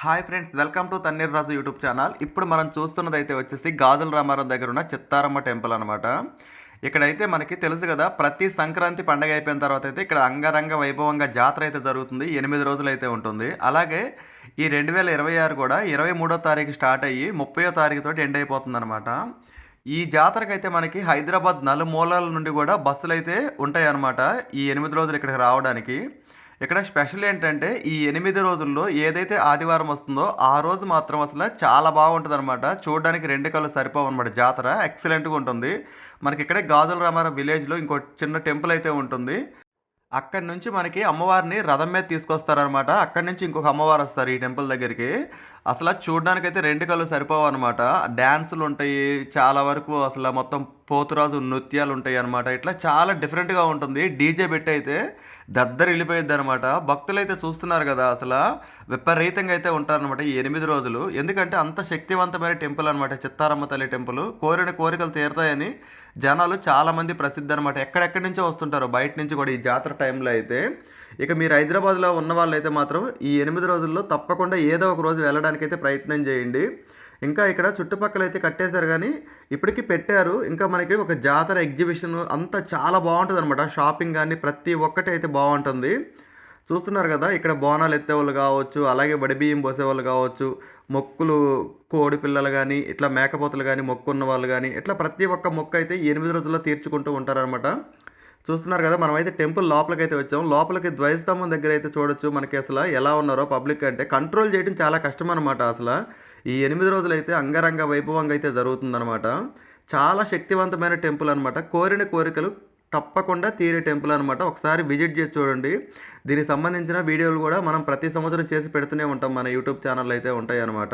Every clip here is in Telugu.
Hi friends, welcome to Thanneer Raju YouTube channel. ఇప్పుడు మనం చూస్తున్నది అయితే వచ్చేసి గాజుల రామారం దగ్గర ఉన్న చిత్తారమ్మ టెంపుల్ అనమాట. ఇక్కడైతే మనకి తెలుసు కదా, ప్రతి సంక్రాంతి పండగ అయిపోయిన తర్వాత అయితే ఇక్కడ అంగరంగ వైభవంగా జాతర అయితే జరుగుతుంది. 8 రోజులు అయితే ఉంటుంది. అలాగే ఈ 2026 కూడా 23వ తారీఖు స్టార్ట్ అయ్యి 30వ తారీఖు తోటి ఎండ్ అయిపోతుంది అనమాట. ఈ జాతరకైతే మనకి హైదరాబాద్ నలుమూలల నుండి కూడా బస్సులు అయితే ఉంటాయి అన్నమాట ఈ 8 రోజులు ఇక్కడికి రావడానికి. ఇక్కడ స్పెషల్ ఏంటంటే ఈ 8 రోజుల్లో ఏదైతే ఆదివారం వస్తుందో ఆ రోజు మాత్రం అసలు చాలా బాగుంటుందన్నమాట. చూడడానికి 2 కళ్ళు సరిపోవన్నమాట. జాతర ఎక్సలెంట్‌గా ఉంటుంది. మనకి ఇక్కడే గాజుల రామారం విలేజ్‌లో ఇంకో చిన్న టెంపుల్ అయితే ఉంటుంది. అక్కడి నుంచి మనకి అమ్మవారిని రథం మీద తీసుకొస్తారనమాట. అక్కడి నుంచి ఇంకొక అమ్మవారు వస్తారు ఈ టెంపుల్ దగ్గరికి. అసల చూడ్డానికైతే 2 కళ్ళు సరిపోవనమాట. డాన్సులుంటాయి. చాలా వరకు అసల మొత్తం పోతురాజు నృత్యాలుంటాయనమాట. ఇట్లా చాలా డిఫరెంట్‌గా ఉంటుంది. డీజే బెట్టయితే దద్దరిల్లిపోయిద్దనమాట. భక్తులైతే చూస్తున్నారు గదా! విపరీతంగా అయితే ఉంటారనమాట ఈ 8 రోజులు. ఎందుకంటే అంత శక్తివంతమైన టెంపుల్ అనమాట చిత్తారమ్మ తల్లి టెంపుల్. కోరిన కోరికలు తీరతాయని జనాలు చాలామంది ప్రసిద్ధనమాట. ఎక్కడెక్కడి నుంచో వస్తుంటారు. బయట నుంచి కూడా ఈ జాతర టైంలో అయితే. ఇక మీరు హైదరాబాద్‌లో ఉన్న వాళ్ళైతే మాత్రం ఈ 8 రోజుల్లో తప్పకుండా ఏదో ఒక రోజు వెళ్ళడానికైతే ప్రయత్నం చేయండి. ఇంకా ఇక్కడ చుట్టుపక్కలైతే కట్టేశారు గానీ, ఇప్పటికి పెట్టారు. ఇంకా మనకి ఒక జాతర ఎగ్జిబిషన్ అంతా చాలా బావుంటదనమాట. షాపింగ్ గానీ ప్రతి ఒక్కటి అయితే బావుంటుంది. చూస్తున్నారు గదా! ఇక్కడ బోనాలు ఎత్తేవాళ్ళు గావచ్చు, అలాగే వడిబియ్యం పోసేవాళ్ళు గావచ్చు, మొక్కులు కోడి పిల్లలు గానీ, ఇట్లా మేకపోతులు గానీ, మొక్కున్న వాళ్ళు గానీ, ఇట్లా ప్రతి ఒక్క మొక్కయితే 8 రోజుల్లో తీర్చుకుంటూ ఉంటారనమాట. చూస్తున్నారు కదా! మనమైతే టెంపుల్ లోపలికైతే వచ్చాం. లోపలికి ధ్వజస్తంభం దగ్గరైతే చూడొచ్చు. మనకి ఎలా ఉన్నారో పబ్లిక్ అంటే కంట్రోల్ చేయడం చాలా కష్టమనమాట అసల. ఈ 8 రోజులైతే అంగరంగ వైభవంగా అయితే జరుగుతుందనమాట. చాలా శక్తివంతమైన టెంపుల్ అనమాట. కోరిన కోరికలు తప్పకుండా తీరే టెంపుల్ అనమాట. ఒకసారి విజిట్ చేసి చూడండి. దీనికి సంబంధించిన వీడియోలు కూడా మనం ప్రతి సంవత్సరం చేసి పెడుతూనే ఉంటాం. మన యూట్యూబ్ ఛానల్‌లో అయితే ఉంటాయన్నమాట.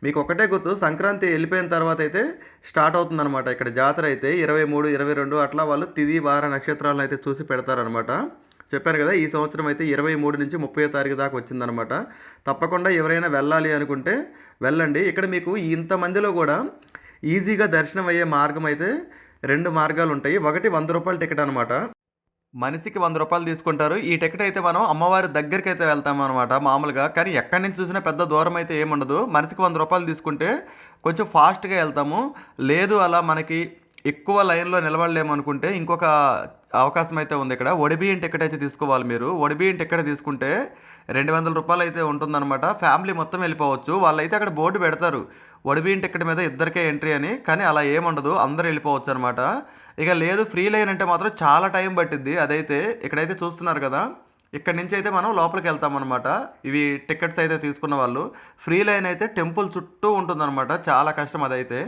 మీకు ఒకటే గుర్తు, సంక్రాంతి వెళ్ళిపోయిన తర్వాత అయితే స్టార్ట్ అవుతుందనమాట. ఇక్కడ జాతర అయితే 23, 22 అట్లా వాళ్ళు తిథి, వార, నక్షత్రాలను అయితే చూసి పెడతారనమాట. చెప్పాను కదా! ఈ సంవత్సరం అయితే 23 నుంచి 30వ తారీఖు దాకా వచ్చిందనమాట. తప్పకుండా ఎవరైనా వెళ్ళాలి అనుకుంటే వెళ్ళండి. ఇక్కడ మీకు ఇంతమందిలో కూడా ఈజీగా దర్శనం అయ్యే మార్గం అయితే 2 మార్గాలుంటాయి. ఒకటి రూ. 100 టికెట్ అనమాట. మనిషికి రూ. 100 తీసుకుంటారు. ఈ టికెట్ అయితే మనం అమ్మవారి దగ్గరికైతే వెళ్తామనమాట మామూలుగా. కానీ ఎక్కడి నుంచి చూసినా పెద్ద దూరం అయితే ఏముండదు. మనిషికి రూ. 100 తీసుకుంటే కొంచెం ఫాస్ట్‌గా ఎళ్తాము. లేదు అలా మనకి ఎక్కువ లైన్‌లో నిలబడలేమనుకుంటే ఇంకొక అవకాశం అయితే ఉంది ఇక్కడ. ఒడిబియ్యం టికెట్ అయితే తీసుకోవాలి మీరు. ఒడిబియ్యం టికెట్ తీసుకుంటే రూ. 200 అయితే ఉంటుందనమాట. ఫ్యామిలీ మొత్తం వెళ్ళిపోవచ్చు. వాళ్ళైతే అక్కడ బోర్డు పెడతారు. ఒడిబియ్యం టికెట్ మీద ఇద్దరికే ఎంట్రీ అని. కానీ అలా ఏముండదు. అందరూ వెళ్ళిపోవచ్చనమాట. ఇక లేదు ఫ్రీ లైన్ అంటే మాత్రం చాలా టైం పట్టిద్ది. అదైతే ఇక్కడైతే చూస్తున్నారు కదా! ఇక్కడి నుంచి అయితే మనం లోపలికెళ్తామనమాట. ఇవి టికెట్స్ అయితే తీసుకున్న వాళ్ళు. ఫ్రీ లైన్ అయితే టెంపుల్ చుట్టూ ఉంటుందనమాట. చాలా కష్టం అదైతే.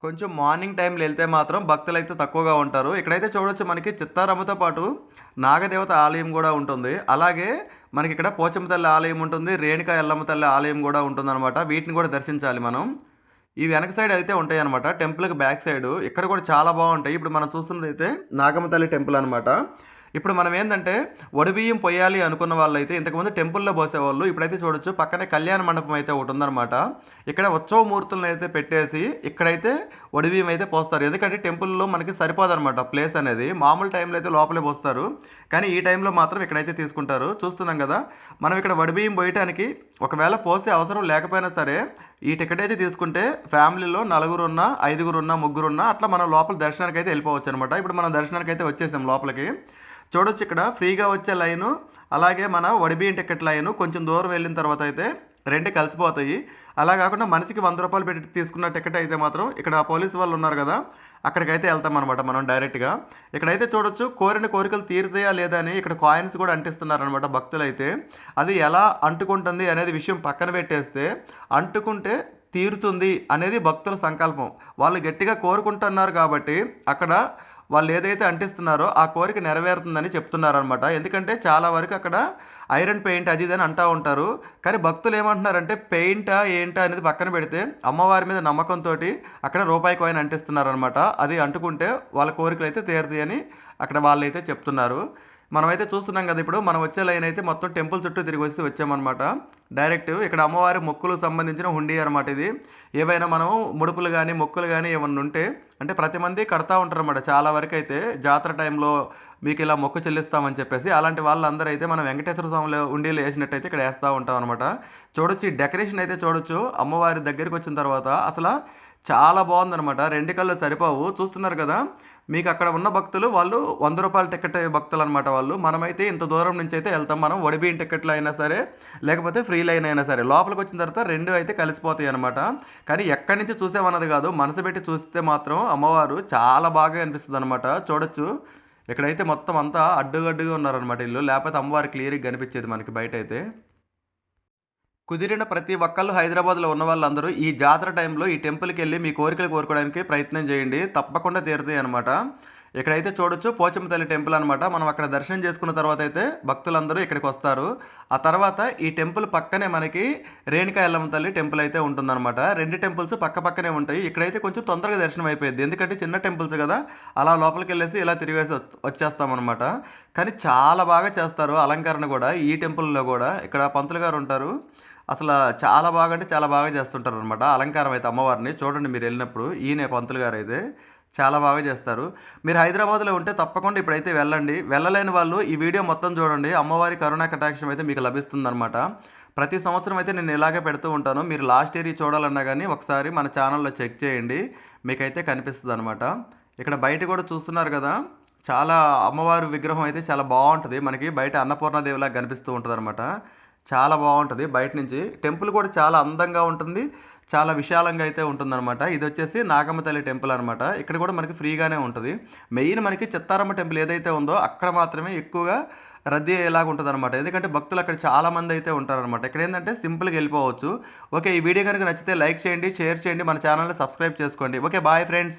కొంచెం మార్నింగ్ టైంలో వెళ్తే మాత్రం భక్తులైతే తక్కువగా ఉంటారు. ఇక్కడైతే చూడొచ్చు మనకి చిత్తారమ్మతో పాటు నాగదేవత ఆలయం గూడా ఉంటుంది. అలాగే మనకిక్కడ పోచమ్మ తల్లి ఆలయం ఉంటుంది. రేణుకా ఎల్లమ్మ తల్లి ఆలయం గూడా ఉంటుందనమాట. వీటిని గూడా దర్శించాలి మనం. ఈ వెనక సైడ్ అయితే ఉంటాయన్నమాట. టెంపుల్‌కి బ్యాక్ సైడు. ఇక్కడ కూడా చాలా బావుంటాయి. ఇప్పుడు మనం చూస్తున్నదైతే నాగమ్మ తల్లి టెంపుల్ అనమాట. ఇప్పుడు మనం ఏందంటే వడిబియ్యం పొయ్యాలి అనుకున్న వాళ్ళైతే ఇంతకుముందు టెంపుల్‌లో పోసేవాళ్ళు. ఇప్పుడైతే చూడొచ్చు పక్కనే కళ్యాణ మండపం అయితే ఒకటుందనమాట. ఇక్కడ ఉత్సవ మూర్తులను అయితే పెట్టేసి ఇక్కడైతే వడిబియ్యం అయితే పోస్తారు. ఎందుకంటే టెంపుల్‌లో మనకి సరిపోదనమాట ప్లేస్ అనేది. మామూలు టైంలో అయితే లోపలే పోస్తారు. కానీ ఈ టైంలో మాత్రం ఇక్కడైతే తీసుకుంటారు. చూస్తున్నాం గదా! మనం ఇక్కడ వడిబియ్యం పోయటానికి ఒకవేళ పోసే అవసరం లేకపోయినా సరే ఈ టికెట్ అయితే తీసుకుంటే ఫ్యామిలీలో నలుగురున్నా, ఐదుగురున్నా, ముగ్గురున్నా అట్లా మనం లోపల దర్శనానికైతే వెళ్ళిపోవచ్చనమాట. ఇప్పుడు మనం దర్శనానికైతే వచ్చేసాం లోపలికి. చూడొచ్చు ఇక్కడ ఫ్రీగా వచ్చే లైను, అలాగే మన ఒడిబియ్యం టికెట్ లైను కొంచెం దూరం వెళ్ళిన తర్వాత అయితే 2 కలిసిపోతాయి. అలా కాకుండా మనిషికి రూ. 100 పెట్టి తీసుకున్న టికెట్ అయితే మాత్రం ఇక్కడ పోలీసు వాళ్ళు ఉన్నారు కదా! అక్కడికైతే వెళ్తామనమాట మనం డైరెక్ట్‌గా. ఇక్కడైతే చూడొచ్చు కోరిన కోరికలు తీరుతాయా లేదా అని ఇక్కడ కాయిన్స్ కూడా అంటిస్తున్నారనమాట భక్తులైతే. అది ఎలా అంటుకుంటుంది అనేది విషయం పక్కన పెట్టేస్తే, అంటుకుంటే తీరుతుంది అనేది భక్తుల సంకల్పం. వాళ్ళు గట్టిగా కోరుకుంటున్నారు కాబట్టి అక్కడ వాళ్ళు ఏదైతే అంటిస్తున్నారో ఆ కోరిక నెరవేరుతుందని చెప్తున్నారనమాట. ఎందుకంటే చాలా వరకు అక్కడ ఐరన్ పెయింట్ అది ఇది అని అంటా ఉంటారు. కానీ భక్తులు ఏమంటున్నారంటే పెయింటా ఏంటా అనేది పక్కన పెడితే అమ్మవారి మీద నమ్మకంతోటి అక్కడ రూపాయి కాయిన్ అంటిస్తున్నారనమాట. అది అంటుకుంటే వాళ్ళ కోరికలు అయితే తీరుతాయని అక్కడ వాళ్ళైతే చెప్తున్నారు. మనమైతే చూస్తున్నాం కదా! ఇప్పుడు మనం వచ్చే లైన్ అయితే మొత్తం టెంపుల్ చుట్టూ తిరిగొచ్చి వచ్చామనమాట. డైరెక్ట్ ఇక్కడ అమ్మవారి మొక్కులకు సంబంధించిన హుండీ అనమాట ఇది. ఏవైనా మనం ముడుపులు గాని, మొక్కులు గాని ఏమన్నా ఉంటే అంటే ప్రతి మంది కడతా ఉంటారనమాట. చాలా వరకైతే జాతర టైంలో మీకిలా మొక్కు చెల్లిస్తామని చెప్పేసి. అలాంటి వాళ్ళందరూ అయితే మనం వెంకటేశ్వర స్వామిలో హుండీలో ఏసినట్టయితే ఇక్కడ ఏస్తా ఉంటామనమాట. చూడొచ్చు ఈ డెకరేషన్ అయితే చూడొచ్చు. అమ్మవారి దగ్గరికొచ్చిన తర్వాత అసల చాలా బావుందనమాట. 2 కళ్ళు సరిపోవు. చూస్తున్నారు కదా! మీకక్కడ ఉన్న భక్తులు వాళ్ళు రూ. 100 టికెట్ భక్తులనమాట వాళ్ళు. మనమైతే ఇంత దూరం నుంచయితే ఎళ్తాం మనం. ఒడిబియ్యం టికెట్లు అయినా సరే, లేకపోతే ఫ్రీ లైన్ అయినా సరే. లోపలికొచ్చిన తర్వాత 2 అయితే కలిసిపోతాయనమాట. కానీ ఎక్కడి నుంచి చూసామన్నది కాదు, మనసు పెట్టి చూస్తే మాత్రం అమ్మవారు చాలా బాగా అనిపిస్తదనమాట. చూడొచ్చు. ఇక్కడైతే మొత్తం అంతా అడ్డుగడ్డుగా ఉన్నారనమాట ఈళ్ళు. లేపోతే అమ్మవారు క్లియర్‌గా కనిపిచ్చేది మనకి బయటైతే. కుదిరిన ప్రతి ఒక్కళ్ళు హైదరాబాద్‌లో ఉన్న వాళ్ళందరూ ఈ జాతర టైంలో ఈ టెంపుల్‌కెళ్ళి మీ కోరికలు కోరుకోవడానికి ప్రయత్నం చేయండి. తప్పకుండా తీరుతాయనమాట. ఇక్కడైతే చూడొచ్చు పోచమ్మ తల్లి టెంపుల్ అనమాట. మనం అక్కడ దర్శనం చేసుకున్న తర్వాత అయితే భక్తులందరూ ఇక్కడికొస్తారు. ఆ తర్వాత ఈ టెంపుల్ పక్కనే మనకి రేణుకా ఎల్లమ్మ తల్లి టెంపుల్ అయితే ఉంటుందనమాట. 2 టెంపుల్స్ పక్కపక్కనే ఉంటాయి. ఇక్కడైతే కొంచెం తొందరగా దర్శనం అయిపోయిద్ది. ఎందుకంటే చిన్న టెంపుల్స్ గదా! అలా లోపలికెళ్ళేసి ఇలా తిరిగేసి వచ్చేస్తామనమాట. కానీ చాలా బాగా చేస్తారు అలంకరణ గూడా. ఈ టెంపుల్‌లో గూడా. ఇక్కడ పంతులు గారుంటారు. అసల చాలా బాగా అంటే చాలా బాగా చేస్తుంటారనమాట. అలంకారం అయితే అమ్మవారిని. చూడండి మీరెళ్ళినప్పుడు. ఈయనే పంతులు గారైతే. చాలా బాగా చేస్తారు. మీరు హైదరాబాద్‌లో ఉంటే తప్పకుండా ఇప్పుడైతే వెళ్ళండి. వెళ్ళలేని వాళ్ళు ఈ వీడియో మొత్తం చూడండి. అమ్మవారి కరుణా కటాక్షం అయితే మీకు లభిస్తుందనమాట. ప్రతి సంవత్సరం అయితే నేను ఇలాగే పెడుతూ ఉంటాను. మీరు లాస్ట్ ఇయర్ చూడాలన్నా గానీ ఒకసారి మన ఛానెల్‌లో చెక్ చేయండి. మీకైతే కనిపిస్తదనమాట. ఇక్కడ బయట కూడా చూస్తున్నారు గదా! చాలా అమ్మవారి విగ్రహం అయితే చాలా బావుంటది. మనకి బయట అన్నపూర్ణాదేవిలాగా కనిపిస్తూ ఉంటదనమాట. చాలా బావుంటది బయట నుంచి. టెంపుల్ కూడా చాలా అందంగా ఉంటుంది. చాలా విశాలంగా అయితే ఉంటుందనమాట. ఇదొచ్చేసి నాగమ్మ తల్లి టెంపుల్ అనమాట. ఇక్కడ కూడా మనకి ఫ్రీగానే ఉంటది. మెయిన్ మనకి చిత్తారమ్మ టెంపుల్ ఏదైతే ఉందో అక్కడ మాత్రమే ఎక్కువగా రద్దీ అయ్యేలాగా ఉంటదనమాట. ఎందుకంటే భక్తులు అక్కడ చాలా మంది అయితే ఉంటారనమాట. ఇక్కడేందంటే సింపుల్‌గా ఎళ్ళిపోవచ్చు. ఓకే. ఈ వీడియో గనుక నచ్చితే లైక్ చేయండి, షేర్ చేయండి. మన ఛానెల్‌ని సబ్స్క్రైబ్ చేసుకోండి. ఓకే. Bye friends.